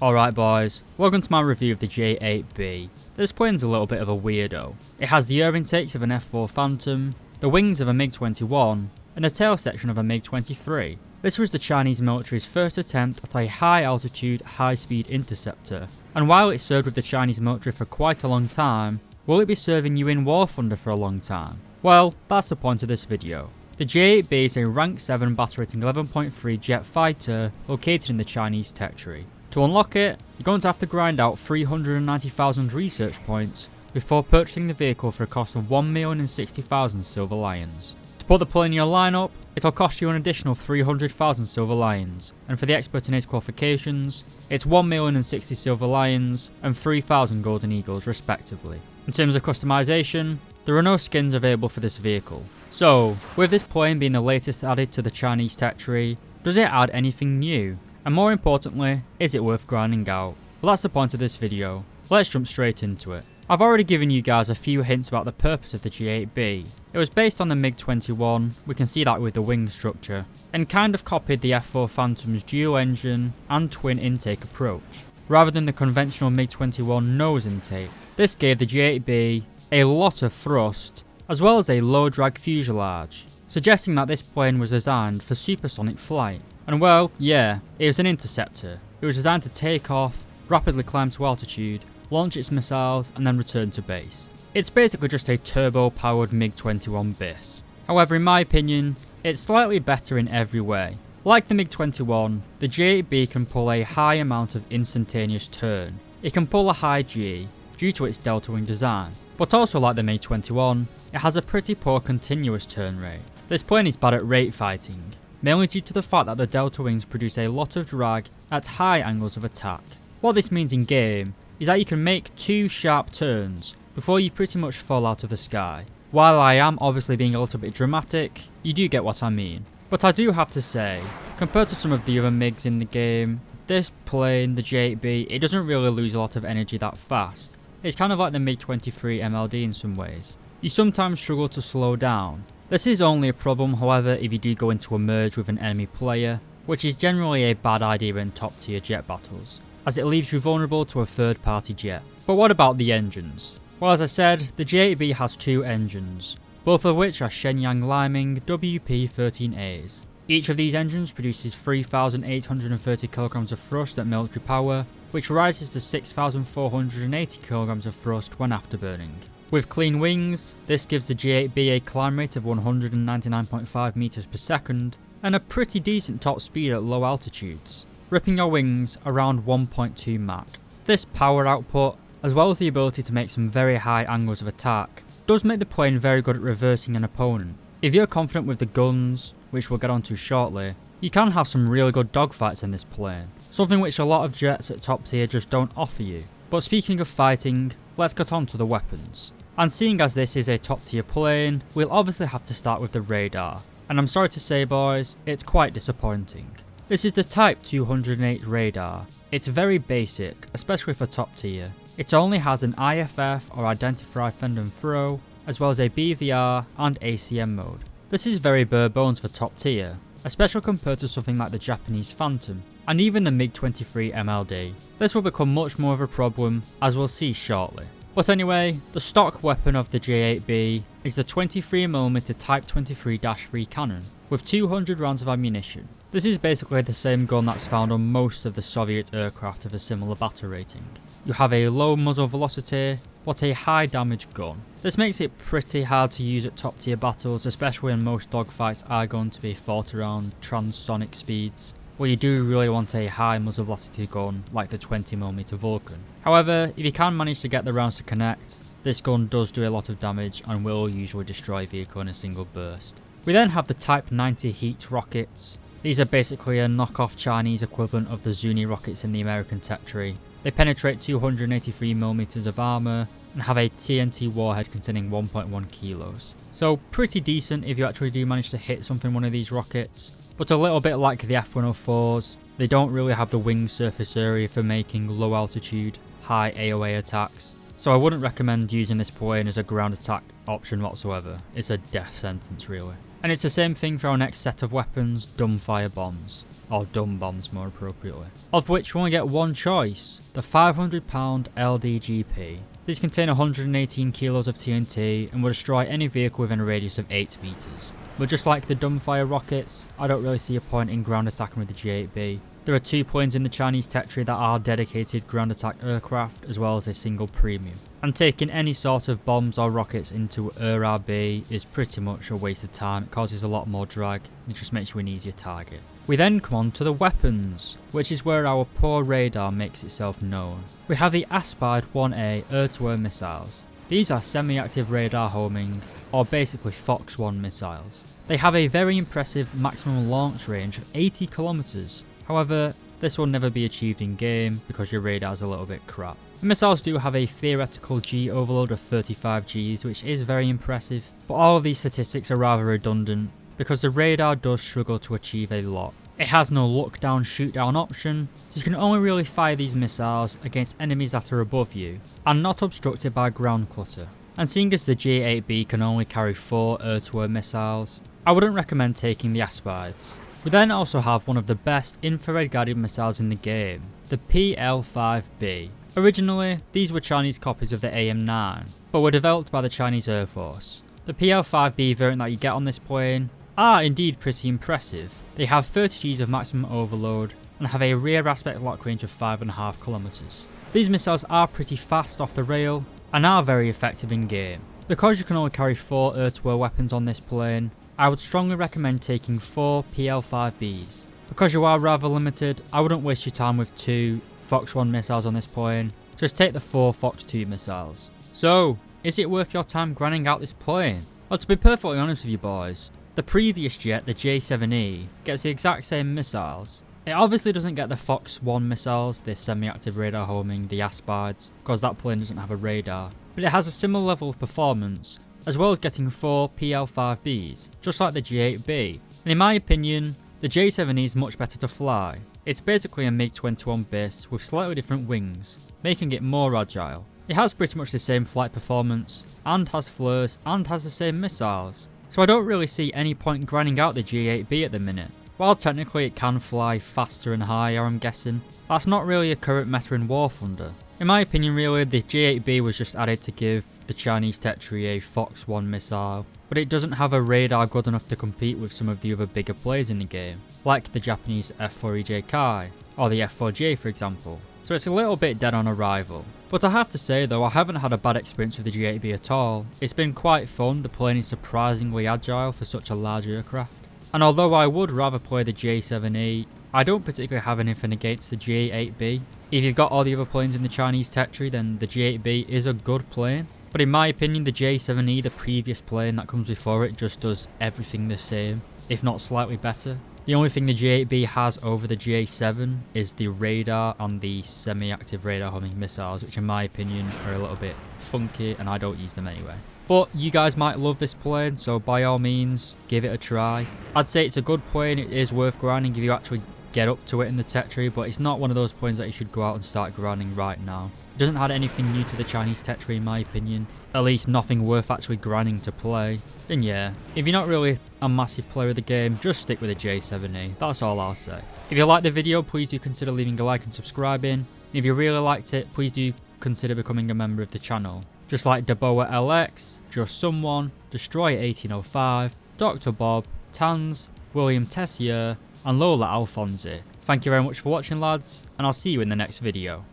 Alright boys, welcome to my review of the J-8B. This plane's a little bit of a weirdo. It has the air intakes of an F4 Phantom, the wings of a MiG-21, and the tail section of a MiG-23. This was the Chinese military's first attempt at a high altitude, high speed interceptor, and while it served with the Chinese military for quite a long time, will it be serving you in War Thunder for a long time? Well, that's the point of this video. The J-8B is a rank 7 battle rating 11.3 jet fighter located in the Chinese tech tree. To unlock it, you're going to have to grind out 390,000 research points before purchasing the vehicle for a cost of 1,060,000 silver lions. To put the plane in your lineup, it'll cost you an additional 300,000 silver lions, and for the expert in its qualifications, it's 1,060,000 silver lions and 3,000 golden eagles respectively. In terms of customization, there are no skins available for this vehicle. So, with this plane being the latest added to the Chinese tech tree, does it add anything new? And more importantly, is it worth grinding out? Well, that's the point of this video. Let's jump straight into it. I've already given you guys a few hints about the purpose of the J-8B. It was based on the MiG-21, we can see that with the wing structure, and kind of copied the F4 Phantom's dual engine and twin intake approach, rather than the conventional MiG-21 nose intake. This gave the J-8B a lot of thrust, as well as a low drag fuselage, suggesting that this plane was designed for supersonic flight. And well, yeah, it was an interceptor. It was designed to take off, rapidly climb to altitude, launch its missiles, and then return to base. It's basically just a turbo-powered MiG-21 bis. However, in my opinion, it's slightly better in every way. Like the MiG-21, the J-8B can pull a high amount of instantaneous turn. It can pull a high G due to its delta wing design. But also like the MiG-21, it has a pretty poor continuous turn rate. This plane is bad at rate fighting, mainly due to the fact that the delta wings produce a lot of drag at high angles of attack. What this means in game is that you can make 2 sharp turns before you pretty much fall out of the sky. While I am obviously being a little bit dramatic, you do get what I mean. But I do have to say, compared to some of the other MiGs in the game, this plane, the J-8B, it doesn't really lose a lot of energy that fast. It's kind of like the MiG-23 MLD in some ways. You sometimes struggle to slow down. This is only a problem, however, if you do go into a merge with an enemy player, which is generally a bad idea in top tier jet battles, as it leaves you vulnerable to a third party jet. But what about the engines? Well, as I said, the J-8B has 2 engines, both of which are Shenyang Liming WP-13As. Each of these engines produces 3,830 kg of thrust at military power, which rises to 6,480 kg of thrust when afterburning. With clean wings, this gives the J-8B a climb rate of 199.5 meters per second and a pretty decent top speed at low altitudes, ripping your wings around 1.2 Mach. This power output, as well as the ability to make some very high angles of attack, does make the plane very good at reversing an opponent. If you're confident with the guns, which we'll get onto shortly, you can have some really good dogfights in this plane, something which a lot of jets at top tier just don't offer you. But speaking of fighting, let's get on to the weapons. And seeing as this is a top tier plane, we'll obviously have to start with the radar. And I'm sorry to say boys, it's quite disappointing. This is the Type 208 radar. It's very basic, especially for top tier. It only has an IFF or Identify, Fend and Throw, as well as a BVR and ACM mode. This is very bare bones for top tier, especially compared to something like the Japanese Phantom, and even the MiG-23 MLD. This will become much more of a problem, as we'll see shortly. But anyway, the stock weapon of the J-8B is the 23mm Type 23-3 cannon, with 200 rounds of ammunition. This is basically the same gun that's found on most of the Soviet aircraft of a similar battle rating. You have a low muzzle velocity, but a high damage gun. This makes it pretty hard to use at top tier battles, especially when most dogfights are going to be fought around transonic speeds, where you do really want a high muzzle velocity gun like the 20mm Vulcan. However, if you can manage to get the rounds to connect, this gun does do a lot of damage and will usually destroy a vehicle in a single burst. We then have the Type 90 Heat rockets. These are basically a knockoff Chinese equivalent of the Zuni rockets in the American tech tree. They penetrate 283mm of armour and have a TNT warhead containing 1.1 kilos. So pretty decent if you actually do manage to hit something one of these rockets. But a little bit like the F-104s, they don't really have the wing surface area for making low altitude, high AOA attacks. So I wouldn't recommend using this plane as a ground attack option whatsoever. It's a death sentence really. And it's the same thing for our next set of weapons, dumbfire bombs. or dumb bombs more appropriately, of which we only get one choice, the 500-pound LDGP. These contain 118 kilos of TNT and will destroy any vehicle within a radius of 8 meters. But just like the dumbfire rockets, I don't really see a point in ground attacking with the J-8B. There are 2 planes in the Chinese territory that are dedicated ground attack aircraft, as well as a single premium. And taking any sort of bombs or rockets into RRB is pretty much a waste of time. It causes a lot more drag, and it just makes you an easier target. We then come on to the weapons, which is where our poor radar makes itself known. We have the Aspide 1A air-to-air missiles. These are semi-active radar homing, or basically Fox 1 missiles. They have a very impressive maximum launch range of 80 kilometers. However, this will never be achieved in game because your radar is a little bit crap. The missiles do have a theoretical G overload of 35 Gs, which is very impressive, but all of these statistics are rather redundant because the radar does struggle to achieve a lot. It has no look down shoot down option, so you can only really fire these missiles against enemies that are above you and not obstructed by ground clutter. And seeing as the J-8B can only carry 4 air-to-air missiles, I wouldn't recommend taking the Aspides. We then also have one of the best infrared guided missiles in the game, the PL-5B. Originally, these were Chinese copies of the AM-9, but were developed by the Chinese Air Force. The PL-5B variant that you get on this plane are indeed pretty impressive. They have 30 Gs of maximum overload and have a rear aspect lock range of 5.5 kilometers. These missiles are pretty fast off the rail and are very effective in game. Because you can only carry 4 air-to-air weapons on this plane, I would strongly recommend taking 4 PL-5Bs. Because you are rather limited, I wouldn't waste your time with 2 Fox 1 missiles on this plane. Just take the 4 Fox 2 missiles. So, is it worth your time grinding out this plane? Well, to be perfectly honest with you boys, the previous jet, the J-7E, gets the exact same missiles. It obviously doesn't get the Fox 1 missiles, the semi-active radar homing, the Aspides, because that plane doesn't have a radar. But it has a similar level of performance, as well as getting 4 PL-5Bs, just like the J-8B. And in my opinion, the J-7E is much better to fly. It's basically a MiG-21 base with slightly different wings, making it more agile. It has pretty much the same flight performance, and has flares, and has the same missiles. So I don't really see any point grinding out the J-8B at the minute. While technically it can fly faster and higher, I'm guessing, that's not really a current meta in War Thunder. In my opinion really, the J-8B was just added to give the Chinese territory a Fox 1 missile, but it doesn't have a radar good enough to compete with some of the other bigger players in the game, like the Japanese F4EJ Kai, or the F4J for example. So it's a little bit dead on arrival. But I have to say though, I haven't had a bad experience with the J-8B at all. It's been quite fun, the plane is surprisingly agile for such a large aircraft. And although I would rather play the J-7E, I don't particularly have anything against the J-8B. If you've got all the other planes in the Chinese territory, then the J-8B is a good plane. But in my opinion, the J-7E, the previous plane that comes before it, just does everything the same, if not slightly better. The only thing the J-8B has over the J-7 is the radar and the semi-active radar homing missiles, which in my opinion are a little bit funky and I don't use them anyway. But you guys might love this plane, so by all means, give it a try. I'd say it's a good plane, it is worth grinding if you actually get up to it in the territory, but it's not one of those planes that you should go out and start grinding right now. It doesn't add anything new to the Chinese territory in my opinion, at least nothing worth actually grinding to play. Then yeah, if you're not really a massive player of the game, just stick with the J-7E, that's all I'll say. If you liked the video, please do consider leaving a like and subscribing. If you really liked it, please do consider becoming a member of the channel. Just like Daboa LX, Just Someone, Destroyer 1805, Dr. Bob, Tans, William Tessier, and Lola Alfonsi. Thank you very much for watching lads, and I'll see you in the next video.